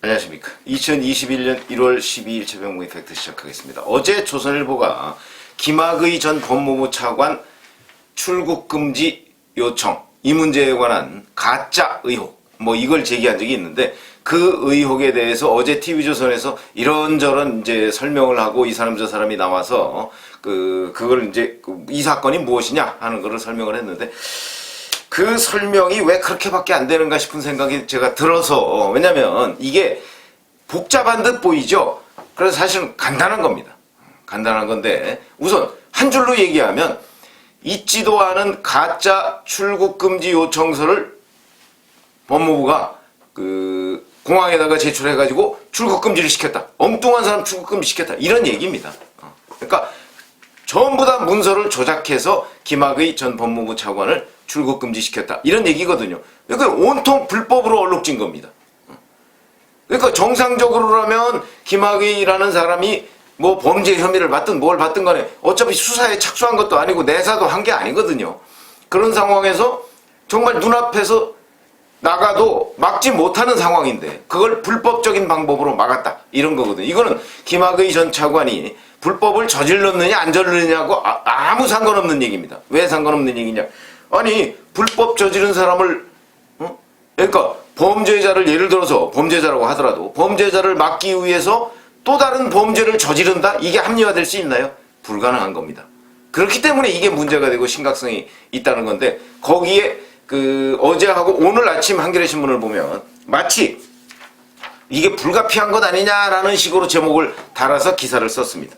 안녕하십니까. 2021년 1월 12일 최병무 이펙트 시작하겠습니다. 어제 조선일보가 김학의 전 법무부 차관 출국 금지 요청, 이 문제에 관한 가짜 의혹, 이걸 제기한 적이 있는데, 그 의혹에 대해서 어제 TV조선에서 이런저런 이제 설명을 하고 이 사람 저 사람이 나와서 그걸 이제 이 사건이 무엇이냐 하는 거를 설명을 했는데, 그 설명이 왜 그렇게밖에 안 되는가 싶은 생각이 제가 들어서, 왜냐면 이게 복잡한 듯 보이죠. 그래서 사실은 간단한 겁니다. 간단한 건데, 우선 한 줄로 얘기하면 있지도 않은 가짜 출국 금지 요청서를 법무부가 공항에다가 제출해가지고 출국 금지를 시켰다. 엉뚱한 사람 출국 금지 시켰다. 이런 얘기입니다. 그러니까 전부 다 문서를 조작해서 김학의 전 법무부 차관을 출국 금지시켰다. 이런 얘기거든요. 그러니까 온통 불법으로 얼룩진 겁니다. 그러니까 정상적으로라면 김학의라는 사람이 범죄 혐의를 받든 뭘 받든 간에 어차피 수사에 착수한 것도 아니고 내사도 한 게 아니거든요. 그런 상황에서 정말 눈앞에서 나가도 막지 못하는 상황인데 그걸 불법적인 방법으로 막았다. 이런 거거든요. 이거는 김학의 전 차관이 불법을 저질렀느냐 안 저질렀느냐고 아무 상관없는 얘기입니다. 왜 상관없는 얘기냐. 아니 불법 저지른 사람을 그러니까 범죄자를 예를 들어서 범죄자라고 하더라도 범죄자를 막기 위해서 또 다른 범죄를 저지른다? 이게 합리화될 수 있나요? 불가능한 겁니다. 그렇기 때문에 이게 문제가 되고 심각성이 있다는 건데, 거기에 어제하고 오늘 아침 한겨레 신문을 보면 마치 이게 불가피한 것 아니냐라는 식으로 제목을 달아서 기사를 썼습니다.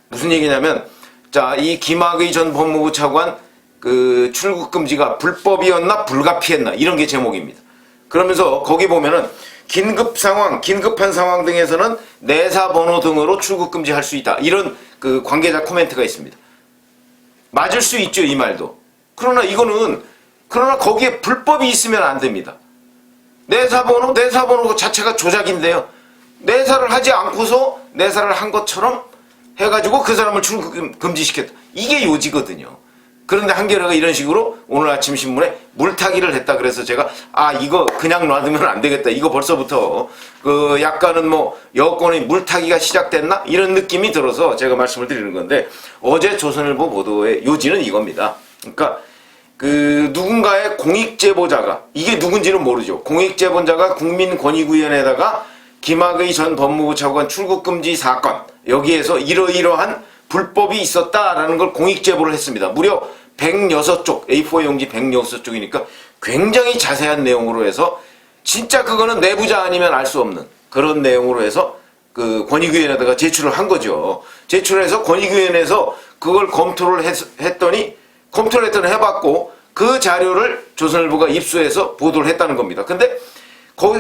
무슨 얘기냐면, 자, 이 김학의 전 법무부 차관 출국 금지가 불법이었나 불가피했나 이런 게 제목입니다. 그러면서 거기 보면은 긴급한 상황 등에서는 내사 번호 등으로 출국 금지할 수 있다. 이런 관계자 코멘트가 있습니다. 맞을 수 있죠, 이 말도. 그러나 거기에 불법이 있으면 안 됩니다. 내사 번호 자체가 조작인데요. 내사를 하지 않고서 내사를 한 것처럼 해가지고 그 사람을 출국 금지시켰다. 이게 요지거든요. 그런데 한겨레가 이런 식으로 오늘 아침 신문에 물타기를 했다. 그래서 제가 이거 그냥 놔두면 안 되겠다. 이거 벌써부터 약간은 여권의 물타기가 시작됐나? 이런 느낌이 들어서 제가 말씀을 드리는 건데, 어제 조선일보 보도의 요지는 이겁니다. 그러니까 누군가의 공익제보자가, 이게 누군지는 모르죠. 공익제보자가 국민권익위원회에다가 김학의 전 법무부 차관 출국금지 사건, 여기에서 이러이러한 불법이 있었다라는 걸 공익제보를 했습니다. 무려 106쪽, A4 용지 106쪽이니까 굉장히 자세한 내용으로 해서, 진짜 그거는 내부자 아니면 알 수 없는 그런 내용으로 해서 권익위원회에다가 제출을 한 거죠. 제출해서 권익위원회에서 그걸 검토를 했더니 해봤고, 그 자료를 조선일보가 입수해서 보도를 했다는 겁니다. 근데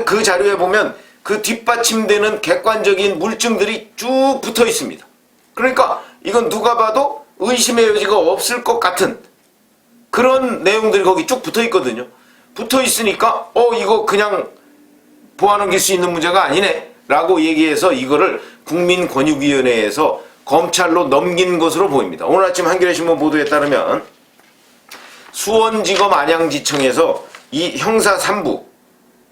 그 자료에 보면 그 뒷받침되는 객관적인 물증들이 쭉 붙어 있습니다. 그러니까 이건 누가 봐도 의심의 여지가 없을 것 같은 그런 내용들이 거기 쭉 붙어 있거든요. 붙어 있으니까 이거 그냥 보완넘길 수 있는 문제가 아니네 라고 얘기해서 이거를 국민권익위원회에서 검찰로 넘긴 것으로 보입니다. 오늘 아침 한겨레신문 보도에 따르면 수원지검 안양지청에서 이 형사 3부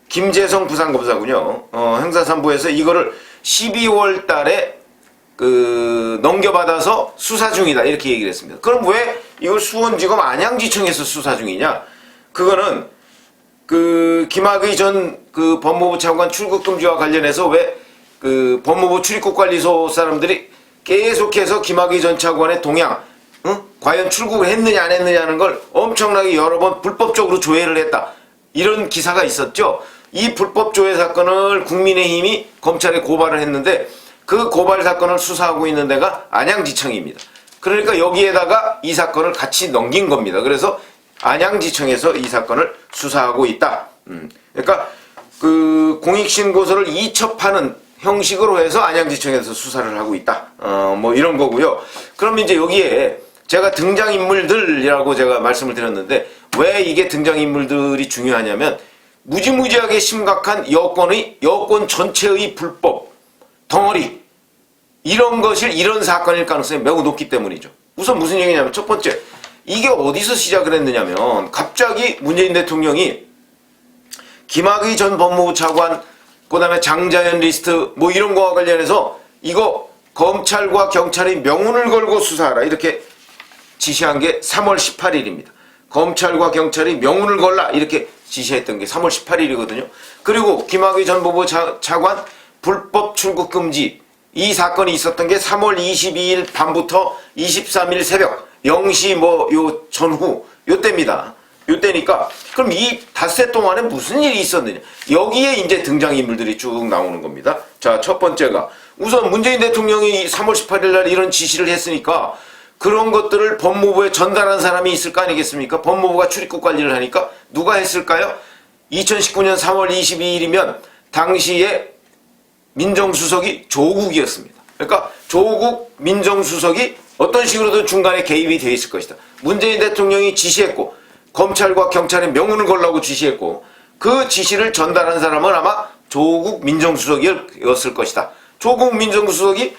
김재성 부산검사군요. 형사 3부에서 이거를 12월 달에 넘겨받아서 수사 중이다. 이렇게 얘기를 했습니다. 그럼 왜 이걸 수원지검 안양지청에서 수사 중이냐? 그거는 김학의 전 법무부 차관 출국금지와 관련해서 왜 법무부 출입국관리소 사람들이 계속해서 김학의 전 차관의 동향, 과연 출국을 했느냐 안 했느냐는 걸 엄청나게 여러 번 불법적으로 조회를 했다. 이런 기사가 있었죠. 이 불법 조회 사건을 국민의힘이 검찰에 고발을 했는데, 그 고발 사건을 수사하고 있는 데가 안양지청입니다. 그러니까 여기에다가 이 사건을 같이 넘긴 겁니다. 그래서 안양지청에서 이 사건을 수사하고 있다. 그러니까 공익신고서를 이첩하는 형식으로 해서 안양지청에서 수사를 하고 있다. 이런 거고요. 그럼 이제 여기에 제가 등장인물들이라고 제가 말씀을 드렸는데, 왜 이게 등장인물들이 중요하냐면 무지무지하게 심각한 여권 전체의 불법 덩어리, 이런 사건일 가능성이 매우 높기 때문이죠. 우선 무슨 얘기냐면, 첫 번째, 이게 어디서 시작을 했느냐면, 갑자기 문재인 대통령이 김학의 전 법무부 차관 그 다음에 장자연 리스트 뭐 이런 거와 관련해서 이거 검찰과 경찰이 명운을 걸고 수사하라 이렇게 지시한 게 3월 18일입니다. 검찰과 경찰이 명운을 걸라 이렇게 지시했던 게 3월 18일이거든요. 그리고 김학의 전 법무부 차관 불법 출국 금지 이 사건이 있었던 게 3월 22일 밤부터 23일 새벽 0시 뭐 요 전후 요때입니다. 요때니까 그럼 이 닷새 동안에 무슨 일이 있었느냐 여기에 이제 등장인물들이 쭉 나오는 겁니다. 자, 첫 번째가 우선 문재인 대통령이 3월 18일 날 이런 지시를 했으니까 그런 것들을 법무부에 전달한 사람이 있을 거 아니겠습니까? 법무부가 출입국 관리를 하니까 누가 했을까요? 2019년 3월 22일이면 당시에 민정수석이 조국이었습니다. 그러니까 조국 민정수석이 어떤 식으로든 중간에 개입이 되어 있을 것이다. 문재인 대통령이 지시했고 검찰과 경찰에 명운을 걸라고 지시했고 그 지시를 전달한 사람은 아마 조국 민정수석이었을 것이다. 조국 민정수석이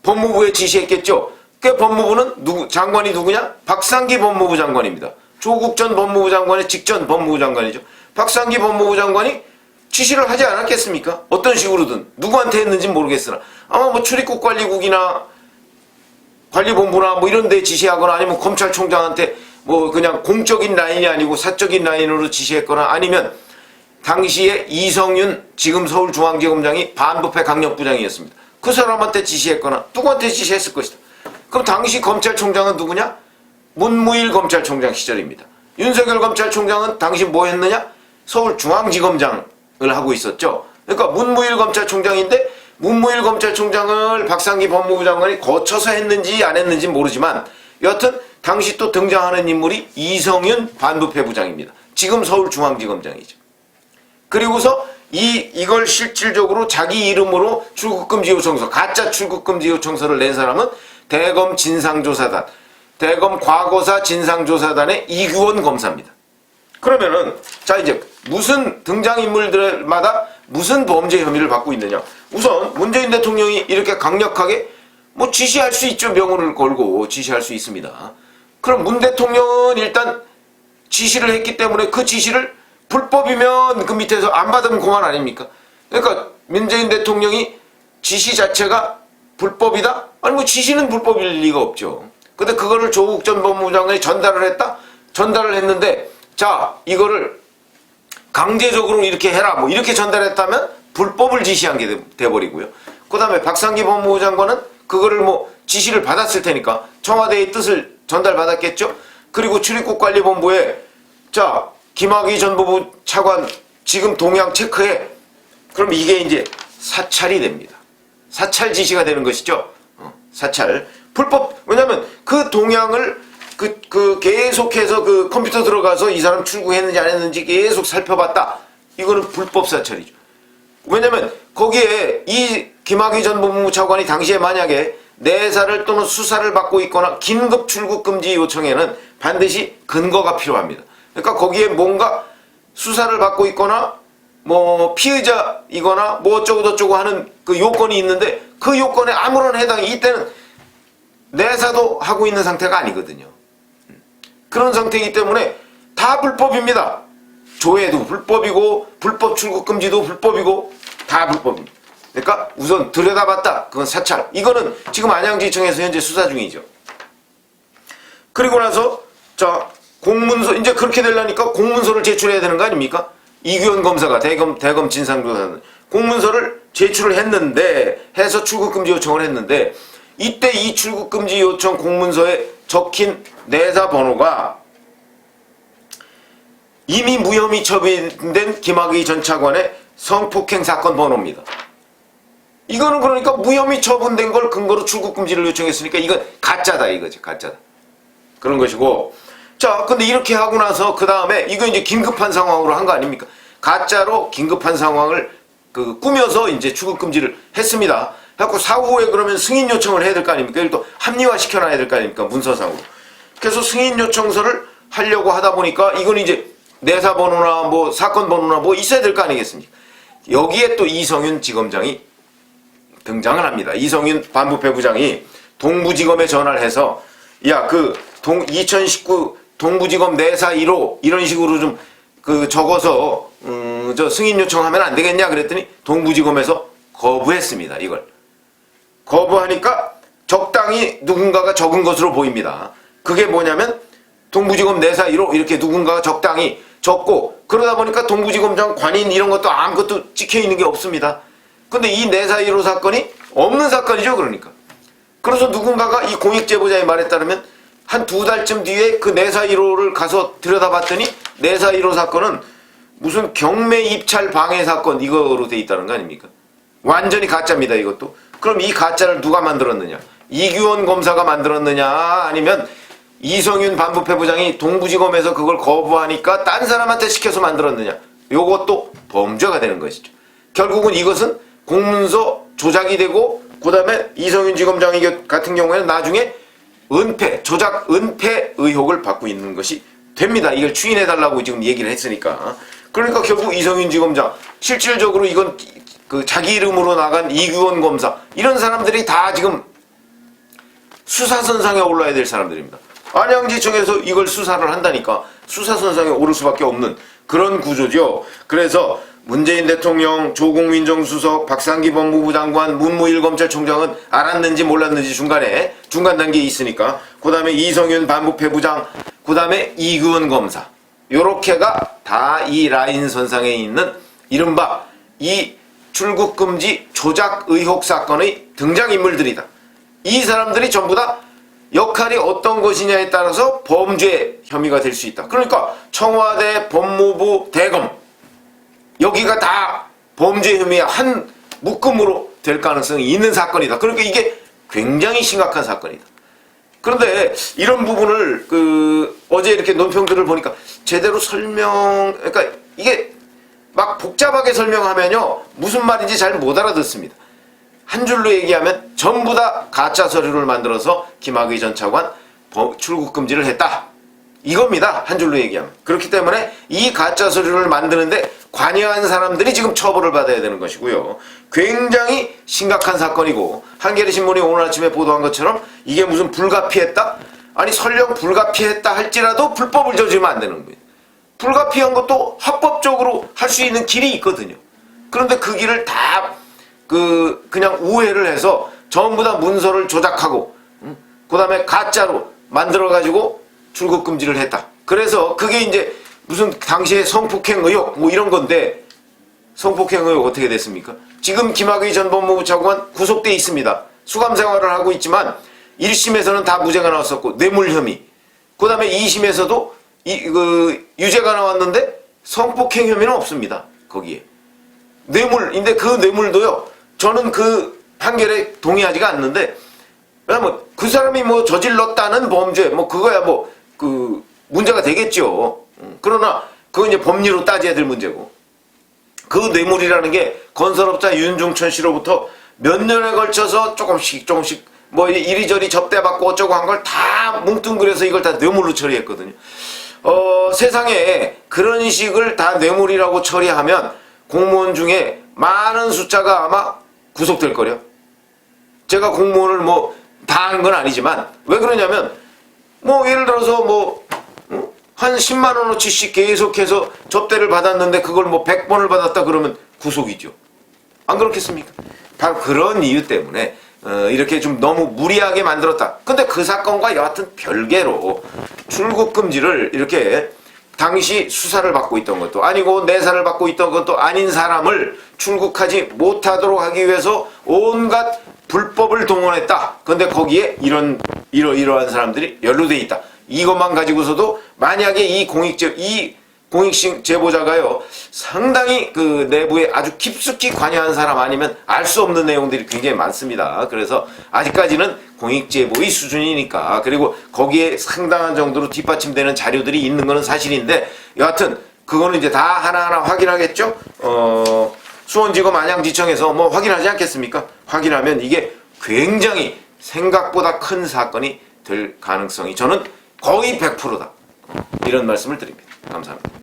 법무부에 지시했겠죠. 그 법무부는 장관이 누구냐? 박상기 법무부 장관입니다. 조국 전 법무부 장관의 직전 법무부 장관이죠. 박상기 법무부 장관이 지시를 하지 않았겠습니까? 어떤 식으로든 누구한테 했는지는 모르겠으나 아마 뭐 출입국관리국이나 관리본부나 뭐 이런 데 지시하거나 아니면 검찰총장한테 뭐 그냥 공적인 라인이 아니고 사적인 라인으로 지시했거나 아니면 당시에 이성윤 지금 서울중앙지검장이 반부패 강력부장이었습니다. 그 사람한테 지시했거나 누구한테 지시했을 것이다. 그럼 당시 검찰총장은 누구냐? 문무일 검찰총장 시절입니다. 윤석열 검찰총장은 당시 뭐 했느냐? 서울중앙지검장을 하고 있었죠. 그러니까 문무일 검찰총장인데 문무일 검찰총장을 박상기 법무부 장관이 거쳐서 했는지 안 했는지 모르지만 여하튼 당시 또 등장하는 인물이 이성윤 반부패 부장입니다. 지금 서울중앙지검장이죠. 그리고서 이걸 실질적으로 자기 이름으로 출국금지 요청서, 가짜 출국금지 요청서를 낸 사람은 대검 진상조사단, 대검 과거사 진상조사단의 이규원 검사입니다. 그러면은 자 이제 무슨 등장인물들마다 무슨 범죄 혐의를 받고 있느냐. 우선 문재인 대통령이 이렇게 강력하게 뭐 지시할 수 있죠. 명운을 걸고 지시할 수 있습니다. 그럼 문 대통령은 일단 지시를 했기 때문에 그 지시를 불법이면 그 밑에서 안 받으면 그만 아닙니까? 그러니까 문재인 대통령이 지시 자체가 불법이다? 아니 뭐 지시는 불법일 리가 없죠. 근데 그거를 조국 전 법무부 장관이 전달을 했다? 전달을 했는데 자 이거를 강제적으로 이렇게 해라 뭐 이렇게 전달했다면 불법을 지시한 게 돼버리고요. 그 다음에 박상기 법무부 장관은 그거를 뭐 지시를 받았을 테니까 청와대의 뜻을 전달받았겠죠. 그리고 출입국관리본부에 자 김학의 전 법무부 차관 지금 동향 체크해. 그럼 이게 이제 사찰이 됩니다. 사찰 지시가 되는 것이죠. 사찰. 불법. 왜냐면 그 동향을 계속해서 그 컴퓨터 들어가서 이 사람 출국했는지 안 했는지 계속 살펴봤다. 이거는 불법 사찰이죠. 왜냐면 거기에 이 김학의 전 법무부 차관이 당시에 만약에 내사를 또는 수사를 받고 있거나 긴급 출국 금지 요청에는 반드시 근거가 필요합니다. 그러니까 거기에 뭔가 수사를 받고 있거나 뭐 피의자이거나 뭐 어쩌고 저쩌고 하는 그 요건이 있는데 그 요건에 아무런 해당이 이때는 내사도 하고 있는 상태가 아니거든요. 그런 상태이기 때문에 다 불법입니다. 조회도 불법이고 불법 출국 금지도 불법이고 다 불법입니다. 그러니까 우선 들여다봤다. 그건 사찰. 이거는 지금 안양지청에서 현재 수사 중이죠. 그리고 나서 자 공문서 이제 그렇게 되려니까 공문서를 제출해야 되는 거 아닙니까? 이규현 검사가 대검 진상조사는 공문서를 제출을 했는데 해서 출국금지 요청을 했는데 이때 이 출국금지 요청 공문서에 적힌 내사 번호가 이미 무혐의 처분된 김학의 전 차관의 성폭행 사건 번호입니다. 이거는 그러니까 무혐의 처분된 걸 근거로 출국금지를 요청했으니까 이건 가짜다 이거지. 가짜다. 그런 것이고 자 근데 이렇게 하고 나서 그 다음에 이거 이제 긴급한 상황으로 한 거 아닙니까? 가짜로 긴급한 상황을 꾸며서 이제 출국금지를 했습니다. 그래갖고 사후에 그러면 승인 요청을 해야 될 거 아닙니까? 이걸 또 합리화 시켜놔야 될 거 아닙니까? 문서상으로. 그래서 승인 요청서를 하려고 하다 보니까 이건 이제 내사 번호나 뭐 사건 번호나 뭐 있어야 될 거 아니겠습니까? 여기에 또 이성윤 지검장이 등장을 합니다. 이성윤 반부패 부장이 동부지검에 전화를 해서 야 2019 동부지검 내사 1호 이런 식으로 좀 적어서 저 승인 요청하면 안 되겠냐 그랬더니 동부지검에서 거부했습니다. 이걸 거부하니까 적당히 누군가가 적은 것으로 보입니다. 그게 뭐냐면 동부지검 내사 1호 이렇게 누군가가 적당히 적고, 그러다 보니까 동부지검장 관인 이런 것도 아무것도 찍혀 있는 게 없습니다. 근데 이 내사 1호 사건이 없는 사건이죠. 그러니까 그래서 누군가가 이 공익제보자의 말에 따르면 한 2달쯤 뒤에 그 내사 1호를 가서 들여다봤더니 내사 1호 사건은 무슨 경매 입찰 방해 사건 이거로 돼 있다는 거 아닙니까? 완전히 가짜입니다. 이것도. 그럼 이 가짜를 누가 만들었느냐? 이규원 검사가 만들었느냐? 아니면 이성윤 반부패부장이 동부지검에서 그걸 거부하니까 딴 사람한테 시켜서 만들었느냐? 요것도 범죄가 되는 것이죠. 결국은 이것은 공문서 조작이 되고, 그 다음에 이성윤 지검장 같은 경우에는 나중에 은폐, 조작 은폐 의혹을 받고 있는 것이 됩니다. 이걸 추인해달라고 지금 얘기를 했으니까. 그러니까 결국 이성윤 지검장, 실질적으로 이건 그 자기 이름으로 나간 이규원 검사, 이런 사람들이 다 지금 수사선상에 올라야 될 사람들입니다. 안양지청에서 이걸 수사를 한다니까 수사선상에 오를 수밖에 없는 그런 구조죠. 그래서 문재인 대통령, 조국 민정수석, 박상기 법무부 장관, 문무일 검찰총장은 알았는지 몰랐는지 중간 단계에 있으니까, 그 다음에 이성윤 반부패부장, 그 다음에 이규원 검사, 요렇게가 다 이 라인 선상에 있는 이른바 이 출국금지 조작 의혹 사건의 등장인물들이다. 이 사람들이 전부 다 역할이 어떤 것이냐에 따라서 범죄 혐의가 될 수 있다. 그러니까 청와대, 법무부, 대검, 여기가 다 범죄 혐의의 한 묶음으로 될 가능성이 있는 사건이다. 그러니까 이게 굉장히 심각한 사건이다. 그런데 이런 부분을 어제 이렇게 논평들을 보니까 제대로 그러니까 이게 막 복잡하게 설명하면요 무슨 말인지 잘 못 알아듣습니다. 한 줄로 얘기하면 전부 다 가짜 서류를 만들어서 김학의 전 차관 출국 금지를 했다, 이겁니다. 한 줄로 얘기하면. 그렇기 때문에 이 가짜 서류를 만드는데 관여한 사람들이 지금 처벌을 받아야 되는 것이고요. 굉장히 심각한 사건이고, 한겨레신문이 오늘 아침에 보도한 것처럼 이게 무슨 불가피했다? 아니 설령 불가피했다 할지라도 불법을 저지르면 안 되는 거예요. 불가피한 것도 합법적으로 할 수 있는 길이 있거든요. 그런데 그 길을 다 그냥 우회를 해서 전부 다 문서를 조작하고, 그 다음에 가짜로 만들어가지고 출국 금지를 했다. 그래서 그게 이제 무슨 당시에 성폭행 의혹 뭐 이런 건데, 성폭행 의혹 어떻게 됐습니까? 지금 김학의 전 법무부 차관 구속돼 있습니다. 수감 생활을 하고 있지만 1심에서는 다 무죄가 나왔었고 뇌물 혐의, 그 다음에 2심에서도 유죄가 나왔는데 성폭행 혐의는 없습니다. 거기에 뇌물인데 그 뇌물도요 저는 그 판결에 동의하지가 않는데, 왜냐면 그 사람이 뭐 저질렀다는 범죄 뭐 그거야 뭐 문제가 되겠죠. 그러나 그건 이제 법리로 따져야 될 문제고, 그 뇌물이라는 게 건설업자 윤중천 씨로부터 몇 년에 걸쳐서 조금씩 뭐 이리저리 접대받고 어쩌고 한 걸 다 뭉뚱그려서 이걸 다 뇌물로 처리했거든요. 세상에 그런 식을 다 뇌물이라고 처리하면 공무원 중에 많은 숫자가 아마 구속될 거려. 제가 공무원을 뭐 다 한 건 아니지만, 왜 그러냐면 뭐 예를 들어서 뭐 한 10만 원어치씩 계속해서 접대를 받았는데 그걸 뭐 100번을 받았다 그러면 구속이죠. 안 그렇겠습니까? 바로 그런 이유 때문에 이렇게 좀 너무 무리하게 만들었다. 근데 그 사건과 여하튼 별개로 출국 금지를 이렇게 당시 수사를 받고 있던 것도 아니고 내사를 받고 있던 것도 아닌 사람을 출국하지 못하도록 하기 위해서 온갖 불법을 동원했다. 근데 거기에 이러한 사람들이 연루돼 있다. 이것만 가지고서도 만약에 이 공익 제보자가요 상당히 그 내부에 아주 깊숙이 관여한 사람 아니면 알 수 없는 내용들이 굉장히 많습니다. 그래서 아직까지는 공익 제보의 수준이니까, 그리고 거기에 상당한 정도로 뒷받침되는 자료들이 있는 것은 사실인데, 여하튼 그거는 이제 다 하나하나 확인하겠죠. 수원지검 안양지청에서 뭐 확인하지 않겠습니까? 확인하면 이게 굉장히 생각보다 큰 사건이 될 가능성이 저는 거의 100%다. 이런 말씀을 드립니다. 감사합니다.